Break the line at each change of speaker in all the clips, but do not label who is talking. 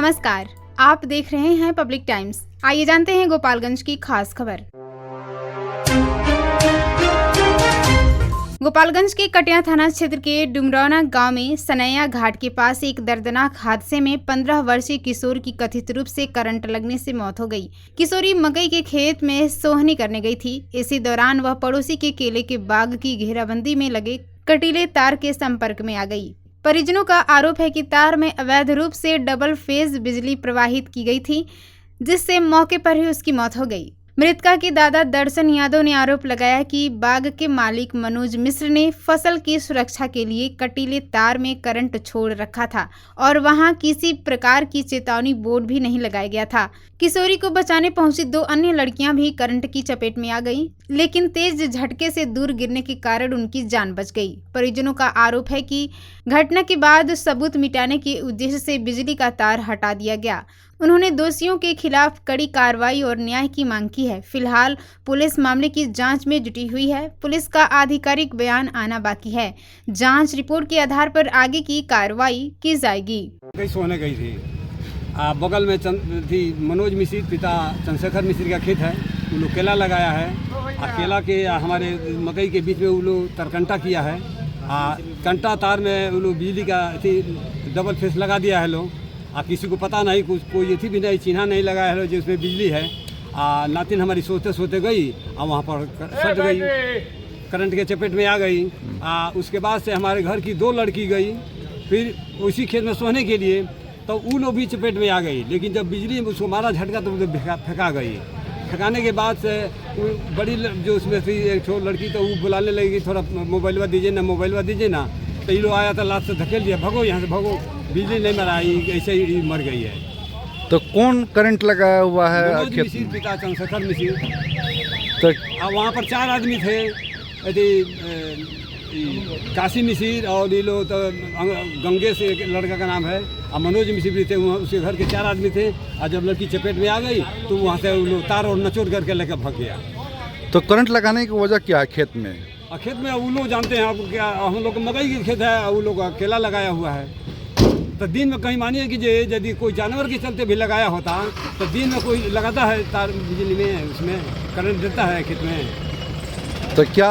नमस्कार, आप देख रहे हैं पब्लिक टाइम्स। आइए जानते हैं गोपालगंज की खास खबर। गोपालगंज के कटिया थाना क्षेत्र के डुमरौना गांव में सनैया घाट के पास एक दर्दनाक हादसे में 15 वर्षीय किशोर की कथित रूप से करंट लगने से मौत हो गई। किशोरी मकई के खेत में सोहनी करने गई थी। इसी दौरान वह पड़ोसी के केले के बाग की घेराबंदी में लगे कटीले तार के संपर्क में आ गई। परिजनों का आरोप है कि तार में अवैध रूप से डबल फेज बिजली प्रवाहित की गई थी, जिससे मौके पर ही उसकी मौत हो गई। मृतका के दादा दर्शन यादव ने आरोप लगाया कि बाग के मालिक मनोज मिश्र ने फसल की सुरक्षा के लिए कटीले तार में करंट छोड़ रखा था और वहां किसी प्रकार की चेतावनी बोर्ड भी नहीं लगाया गया था। किशोरी को बचाने पहुंची 2 अन्य लड़कियां भी करंट की चपेट में आ गईं, लेकिन तेज झटके से दूर गिरने के कारण उनकी जान बच गई। परिजनों का आरोप है कि घटना के बाद सबूत मिटाने के उद्देश्य से बिजली का तार हटा दिया गया। उन्होंने दोषियों के खिलाफ कड़ी कार्रवाई और न्याय की मांग की है। फिलहाल पुलिस मामले की जांच में जुटी हुई है। पुलिस का आधिकारिक बयान आना बाकी है। जांच रिपोर्ट के आधार पर आगे की कार्रवाई की जाएगी।
कई सोने गई थी। बगल में थी मनोज मिश्र, पिता चंद्रशेखर मिश्र का खेत है। वो लोग केला लगाया है। केला के हमारे मकई के बीच में वो लोग तरकंटा किया है। कंटा तार में वो लोग बिजली का डबल फेस लगा दिया है लोग। किसी को पता नहीं, कुछ कोई थी भी नहीं, चिन्हा नहीं लगाया है जिसमें बिजली है। नातिन हमारी सोते सोते गई और वहाँ पर सट गई, करंट के चपेट में आ गई। उसके बाद से हमारे घर की 2 लड़की गई, फिर उसी खेत में सोने के लिए, तो वो लोग भी चपेट में आ गई। लेकिन जब बिजली में उसको मारा झटका तो वो फेंका गई। फेंकाने के बाद से बड़ी जो उसमें थी एक छोटी लड़की, तो वो बुलाने लगी, थोड़ा मोबाइलवा दीजिए ना, मोबाइलवा दीजिए ना। तो ये लोग आया था, लात से धकेल दिया, भगो यहाँ से भगो। बिजली नहीं मरा, ऐसे ही मर गई है।
तो कौन करंट लगाया हुआ है?
मिश्र, पिता चंद्रशेखर मिश्र।
तो
वहाँ पर 4 आदमी थे, काशी मिश्र और ये लोग, तो गंगे से एक लड़का का नाम है, और मनोज मिश्र भी थे। उसके घर के 4 आदमी थे। और जब लड़की चपेट में आ गई तो वहाँ से वो लोग तार और नचोड़ करके लेकर भाग गया।
तो करंट लगाने की वजह क्या है खेत में?
खेत में वो लोग जानते हैं आपको क्या, हम लोग मकई के खेत है, वो लोग केला लगाया हुआ है। तो दिन में कहीं मानिए कि यदि कोई जानवर के चलते भी लगाया होता तो दिन में कोई लगाता है तार बिजली में, उसमें करंट देता है खेत में।
तो क्या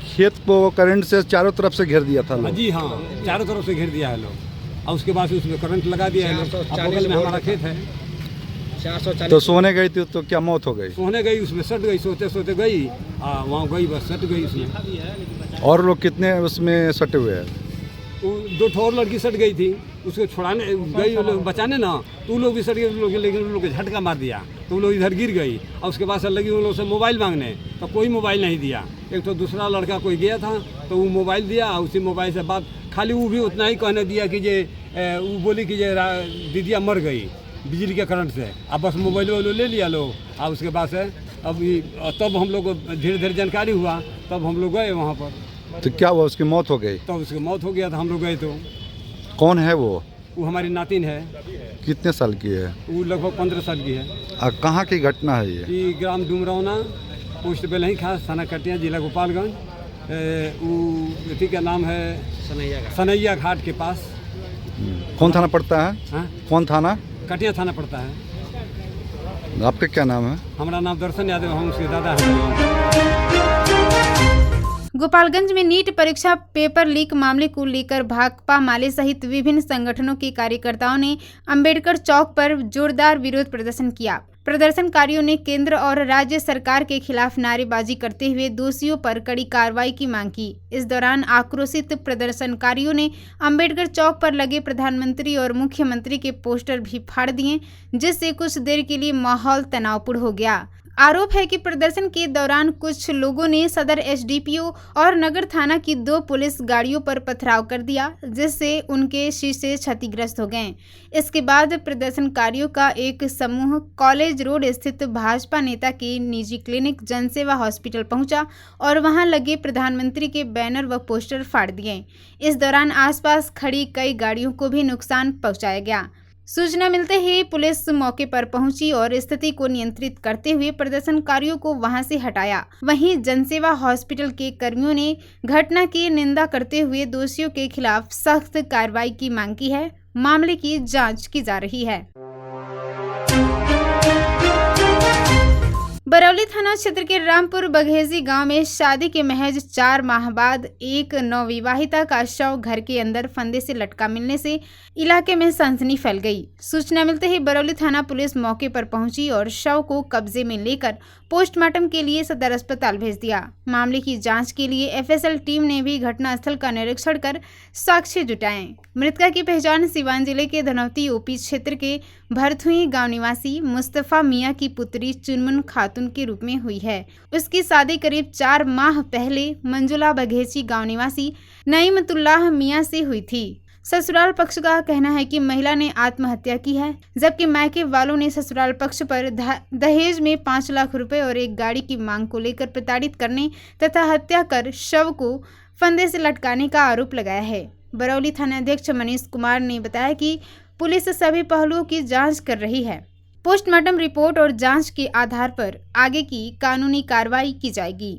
खेत को करंट से चारों तरफ से घेर दिया था लोग?
जी हाँ, चारों तरफ से घेर दिया है लोग, और उसके बाद उसमें करंट लगा दिया है। बगल में हमारा खेत है।
440। तो सोने गई थी तो क्या मौत हो गई?
सोने गई, उसमें सट गई, सोते सोते गई, वहाँ गई, बस सट गई उसमें।
और लोग कितने उसमें सटे हुए हैं?
2 ठो और लड़की सट गई थी, उसको छुड़ाने गई लोग बचाने ना, तो वो लोग भी सट गए, लेकिन उन लोग को झटका मार दिया तो वो लोग इधर गिर गई। और उसके बाद से लगी उन लोग से मोबाइल मांगने, तो कोई मोबाइल नहीं दिया। एक तो दूसरा लड़का कोई गया था तो वो मोबाइल दिया, उसी मोबाइल से बात, खाली वो भी उतना ही कहने दिया कि वो बोली कि दीदिया मर गई बिजली के करंट से। अब बस मोबाइल ले लिया लोग। और उसके बाद से तब हम लोग को धीरे धीरे जानकारी हुआ, तब हम लोग गए वहाँ पर।
तो क्या हुआ, उसकी मौत हो गई?
तो उसकी मौत हो गया था, हम लोग गए तो।
कौन है वो?
वो हमारी नातिन है।
कितने साल की है?
वो लगभग 15 साल की है।
कहाँ की घटना है ये?
ग्राम डुमरौना, पोस्ट बेलही खास, थाना कटिया, जिला गोपालगंज। वो इसी का नाम है सनैया घाट के पास।
कौन थाना पड़ता है?
हाँ?
कौन थाना?
कटिया थाना पड़ता है।
आपका क्या नाम है?
हमारा नाम दर्शन यादव, हम उसके दादा हैं।
गोपालगंज में नीट परीक्षा पेपर लीक मामले को लेकर भाकपा माले सहित विभिन्न संगठनों के कार्यकर्ताओं ने अंबेडकर चौक पर जोरदार विरोध प्रदर्शन किया। प्रदर्शनकारियों ने केंद्र और राज्य सरकार के खिलाफ नारेबाजी करते हुए दोषियों पर कड़ी कार्रवाई की मांग की। इस दौरान आक्रोशित प्रदर्शनकारियों ने अंबेडकर चौक पर लगे प्रधानमंत्री और मुख्यमंत्री के पोस्टर भी फाड़ दिए, जिससे कुछ देर के लिए माहौल तनावपूर्ण हो गया। आरोप है कि प्रदर्शन के दौरान कुछ लोगों ने सदर एसडीपीओ और नगर थाना की 2 पुलिस गाड़ियों पर पथराव कर दिया, जिससे उनके शीशे क्षतिग्रस्त हो गए। इसके बाद प्रदर्शनकारियों का एक समूह कॉलेज रोड स्थित भाजपा नेता के निजी क्लिनिक जनसेवा हॉस्पिटल पहुंचा और वहां लगे प्रधानमंत्री के बैनर व पोस्टर फाड़ दिए। इस दौरान आसपास खड़ी कई गाड़ियों को भी नुकसान पहुंचाया गया। सूचना मिलते ही पुलिस मौके पर पहुंची और स्थिति को नियंत्रित करते हुए प्रदर्शनकारियों को वहां से हटाया। वहीं जनसेवा हॉस्पिटल के कर्मियों ने घटना की निंदा करते हुए दोषियों के खिलाफ सख्त कार्रवाई की मांग की है। मामले की जांच की जा रही है। बरौली थाना क्षेत्र के रामपुर बघेजी गांव में शादी के महज 4 माह बाद एक नवविवाहिता का शव घर के अंदर फंदे से लटका मिलने से इलाके में सनसनी फैल गई। सूचना मिलते ही बरौली थाना पुलिस मौके पर पहुंची और शव को कब्जे में लेकर पोस्टमार्टम के लिए सदर अस्पताल भेज दिया। मामले की जांच के लिए एफएसएल टीम ने भी घटनास्थल का निरीक्षण कर साक्ष्य जुटाए। मृतका की पहचान सिवान जिले के धनौती ओपी क्षेत्र के भरथुई गांव निवासी मुस्तफा मियां की पुत्री चुनमुन खातून के रूप में हुई है। उसकी शादी करीब 4 माह पहले मंजुला बघेची गांव निवासी नईमतुल्लाह मियां से हुई थी। ससुराल पक्ष का कहना है कि महिला ने आत्महत्या की है, जबकि मायके वालों ने ससुराल पक्ष पर दहेज में 5 लाख रुपए और एक गाड़ी की मांग को लेकर प्रताड़ित करने तथा हत्या कर शव को फंदे से लटकाने का आरोप लगाया है। बरौली थानाध्यक्ष मनीष कुमार ने बताया कि पुलिस सभी पहलुओं की जांच कर रही है। पोस्टमार्टम रिपोर्ट और जांच के आधार पर आगे की कानूनी कार्रवाई की जाएगी।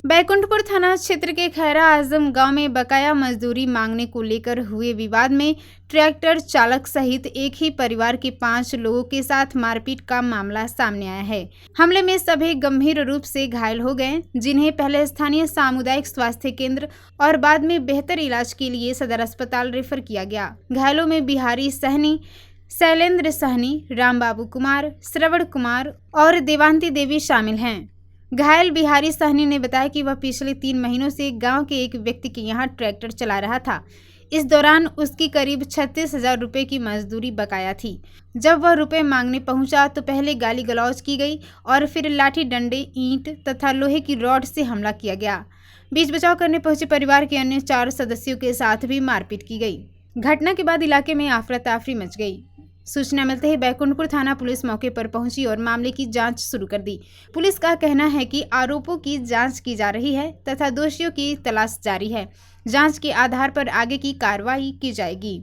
बैकुंठपुर थाना क्षेत्र के खैरा आजम गांव में बकाया मजदूरी मांगने को लेकर हुए विवाद में ट्रैक्टर चालक सहित एक ही परिवार के 5 लोगों के साथ मारपीट का मामला सामने आया है। हमले में सभी गंभीर रूप से घायल हो गए, जिन्हें पहले स्थानीय सामुदायिक स्वास्थ्य केंद्र और बाद में बेहतर इलाज के लिए सदर अस्पताल रेफर किया गया। घायलों में बिहारी सहनी, शैलेंद्र सहनी, रामबाबू कुमार, श्रवण कुमार और देवांती देवी शामिल हैं। घायल बिहारी सहनी ने बताया कि वह पिछले 3 महीनों से गांव के एक व्यक्ति के यहां ट्रैक्टर चला रहा था। इस दौरान उसकी करीब 36,000 रुपये की मजदूरी बकाया थी। जब वह रुपए मांगने पहुंचा तो पहले गाली गलौज की गई और फिर लाठी डंडे, ईंट तथा लोहे की रॉड से हमला किया गया। बीच बचाव करने पहुंचे परिवार के अन्य 4 सदस्यों के साथ भी मारपीट की गई। घटना के बाद इलाके में अफरा तफरी मच गई। सूचना मिलते ही बैकुंठपुर थाना पुलिस मौके पर पहुंची और मामले की जांच शुरू कर दी। पुलिस का कहना है कि आरोपों की जांच की जा रही है तथा दोषियों की तलाश जारी है। जांच के आधार पर आगे की कार्रवाई की जाएगी।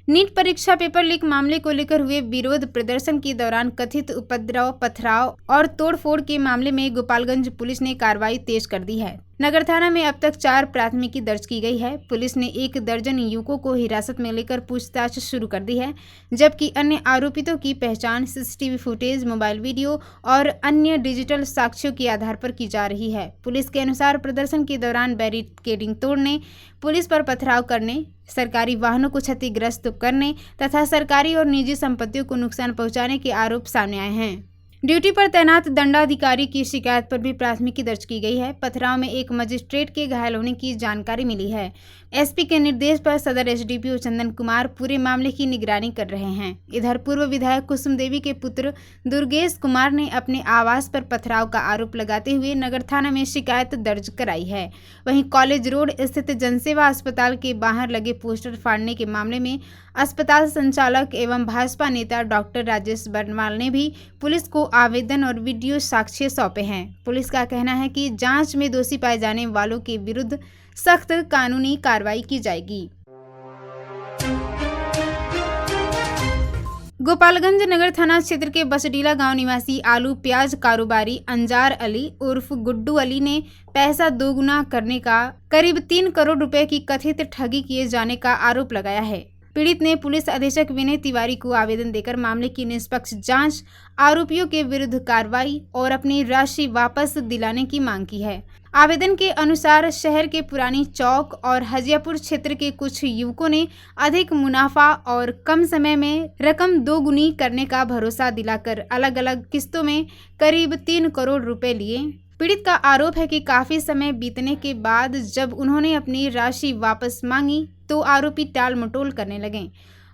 नीट परीक्षा पेपर लीक मामले को लेकर हुए विरोध प्रदर्शन के दौरान कथित उपद्रव, पथराव और तोड़फोड़ के मामले में गोपालगंज पुलिस ने कार्रवाई तेज कर दी है। नगर थाना में अब तक 4 प्राथमिकी दर्ज की गई है। पुलिस ने 1 दर्जन युवकों को हिरासत में लेकर पूछताछ शुरू कर दी है, जबकि अन्य आरोपितों की पहचान सीसीटीवी फुटेज, मोबाइल वीडियो और अन्य डिजिटल साक्ष्यों के आधार पर की जा रही है। पुलिस के अनुसार प्रदर्शन के दौरान बैरिकेडिंग तोड़ने, पुलिस पर पथराव करने, सरकारी वाहनों को क्षतिग्रस्त करने तथा सरकारी और निजी संपत्तियों को नुकसान पहुंचाने के आरोप सामने आए हैं। ड्यूटी पर तैनात दंडाधिकारी की शिकायत पर भी प्राथमिकी दर्ज की गई है। पथराव में एक मजिस्ट्रेट के घायल होने की जानकारी मिली है। एसपी के निर्देश पर सदर एसडीपीओ चंदन कुमार पूरे मामले की निगरानी कर रहे हैं। इधर पूर्व विधायक कुसुम देवी के पुत्र दुर्गेश कुमार ने अपने आवास पर पथराव का आरोप लगाते हुए नगर थाना में शिकायत दर्ज कराई है। वहीं कॉलेज रोड स्थित जनसेवा अस्पताल के बाहर लगे पोस्टर फाड़ने के मामले में अस्पताल संचालक एवं भाजपा नेता डॉक्टर राजेश बर्नवाल ने भी पुलिस को आवेदन और वीडियो साक्ष्य सौंपे हैं। पुलिस का कहना है कि जांच में दोषी पाए जाने वालों के विरुद्ध सख्त कानूनी कार्रवाई की जाएगी। गोपालगंज नगर थाना क्षेत्र के बसडीला गांव निवासी आलू प्याज कारोबारी अंजार अली उर्फ गुड्डू अली ने पैसा दोगुना करने का करीब 3 करोड़ रुपए की कथित ठगी किए जाने का आरोप लगाया है। पीड़ित ने पुलिस अधीक्षक विनय तिवारी को आवेदन देकर मामले की निष्पक्ष जांच, आरोपियों के विरुद्ध कार्रवाई और अपनी राशि वापस दिलाने की मांग की है। आवेदन के अनुसार शहर के पुरानी चौक और हजियापुर क्षेत्र के कुछ युवकों ने अधिक मुनाफा और कम समय में रकम दोगुनी करने का भरोसा दिलाकर अलग अलग किस्तों में करीब 3 करोड़ रुपए लिए। पीड़ित का आरोप है कि काफी समय बीतने के बाद जब उन्होंने अपनी राशि वापस मांगी तो आरोपी टाल मटोल करने लगे।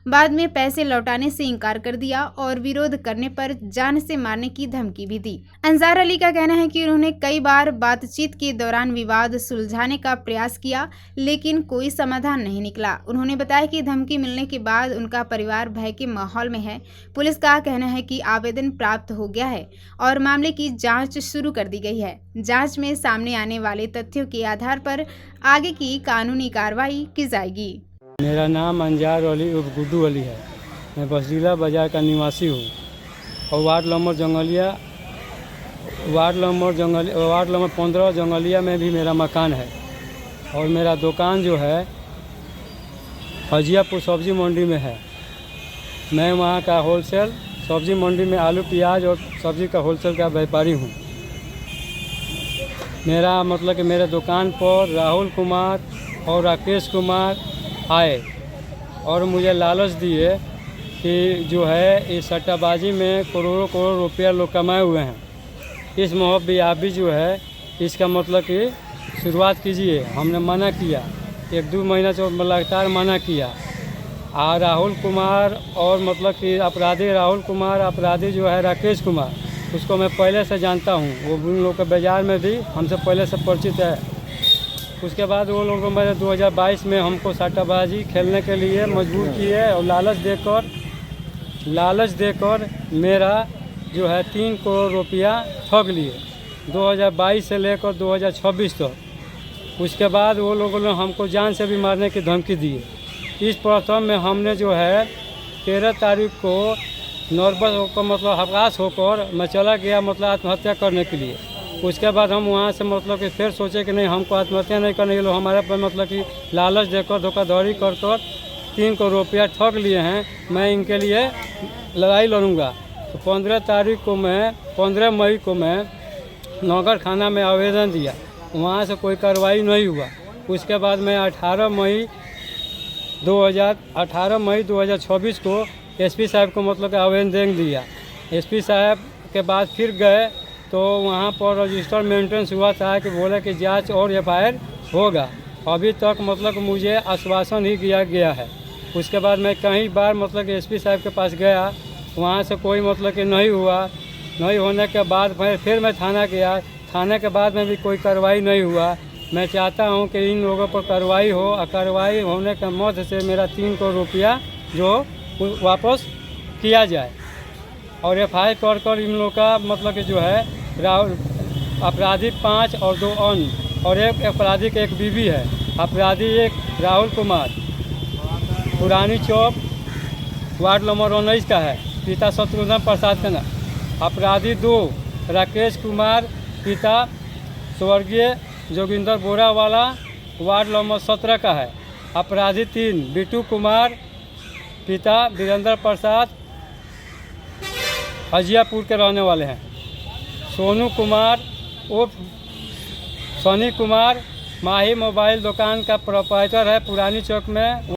बाद में पैसे लौटाने से इनकार कर दिया और विरोध करने पर जान से मारने की धमकी भी दी। अंजार अली का कहना है कि उन्होंने कई बार बातचीत के दौरान विवाद सुलझाने का प्रयास किया, लेकिन कोई समाधान नहीं निकला। उन्होंने बताया कि धमकी मिलने के बाद उनका परिवार भय के माहौल में है। पुलिस का कहना है कि आवेदन प्राप्त हो गया है और मामले की जाँच शुरू कर दी गई है। जाँच में सामने आने वाले तथ्यों के आधार पर आगे की कानूनी कार्रवाई की जाएगी।
मेरा नाम अंजार अली उर्फ गुड्डू अली है। मैं बसडीला बाजार का निवासी हूँ और वार्ड नंबर जंगलिया वार्ड नंबर 15 जंगलिया में भी मेरा मकान है और मेरा दुकान जो है हजियापुर सब्जी मंडी में है। मैं वहाँ का होलसेल सब्जी मंडी में आलू प्याज और सब्जी का होलसेल का व्यापारी हूँ। मेरा मतलब कि मेरे दुकान पर राहुल कुमार और राकेश कुमार आए और मुझे लालच दिए कि जो है इस सट्टाबाजी में करोड़ों करोड़ रुपया लोग कमाए हुए हैं, इस मोहब्बी आप भी जो है इसका मतलब कि शुरुआत कीजिए। हमने मना किया, 1-2 महीना से लगातार मना किया। राहुल कुमार और मतलब कि अपराधी राहुल कुमार, अपराधी जो है राकेश कुमार, उसको मैं पहले से जानता हूँ। वो उन लोग के बाज़ार में भी हमसे पहले से परिचित है। उसके बाद वो लोग मेरे 2022 में हमको सट्टाबाजी खेलने के लिए मजबूर किए और लालच देकर मेरा जो है 3 करोड़ रुपया ठग लिए 2022 से लेकर 2026 तक। उसके बाद वो लोगों ने हमको जान से भी मारने की धमकी दी। इस प्रथम में हमने जो है 13 तारीख को नॉर्मल होकर मतलब हताश होकर मैं चला गया मतलब आत्महत्या करने के लिए। उसके बाद हम वहाँ से मतलब कि फिर सोचे कि नहीं, हमको आत्महत्या नहीं करने के लिए हमारे पर मतलब कि लालच देकर धोखाधड़ी कर 3 करोड़ रुपया ठग लिए हैं। मैं इनके लिए लड़ाई लड़ूंगा। तो 15 मई को मैं नगर थाना में आवेदन दिया, वहाँ से कोई कार्रवाई नहीं हुआ। उसके बाद मैं 18 मई 2026 को एसपी साहब को मतलब आवेदन दे दिया। एसपी साहब के बाद फिर गए तो वहाँ पर रजिस्टर मेंटेनेंस हुआ था कि बोले कि जांच और एफआईआर होगा। अभी तक मतलब मुझे आश्वासन ही दिया गया है। उसके बाद मैं कई बार मतलब कि एसपी साहब के पास गया, वहाँ से कोई मतलब कि नहीं हुआ। नहीं होने के बाद फिर मैं थाना गया, थाने के बाद में भी कोई कार्रवाई नहीं हुआ। मैं चाहता हूँ कि इन लोगों पर कार्रवाई हो और कार्रवाई होने के मध्य से मेरा 3 करोड़ रुपया जो वापस किया जाए और एफआईआर कर इन लोगों का मतलब कि जो है राहुल अपराधी 5 और 2 अन्य और एक अपराधी के एक बीवी है। अपराधी 1 राहुल कुमार पुरानी चौक वार्ड नंबर 19 का है, पिता शत्रुघ्न प्रसाद का नाम। अपराधी 2 राकेश कुमार, पिता स्वर्गीय जोगिंदर बोरावाला वार्ड नंबर 17 का है। अपराधी 3 बिट्टू कुमार, पिता वीरेंद्र प्रसाद हजियापुर के रहने वाले हैं। सोनू कुमार उर्फ सनी कुमार माही मोबाइल दुकान का प्रोप्राइटर है पुरानी चौक में।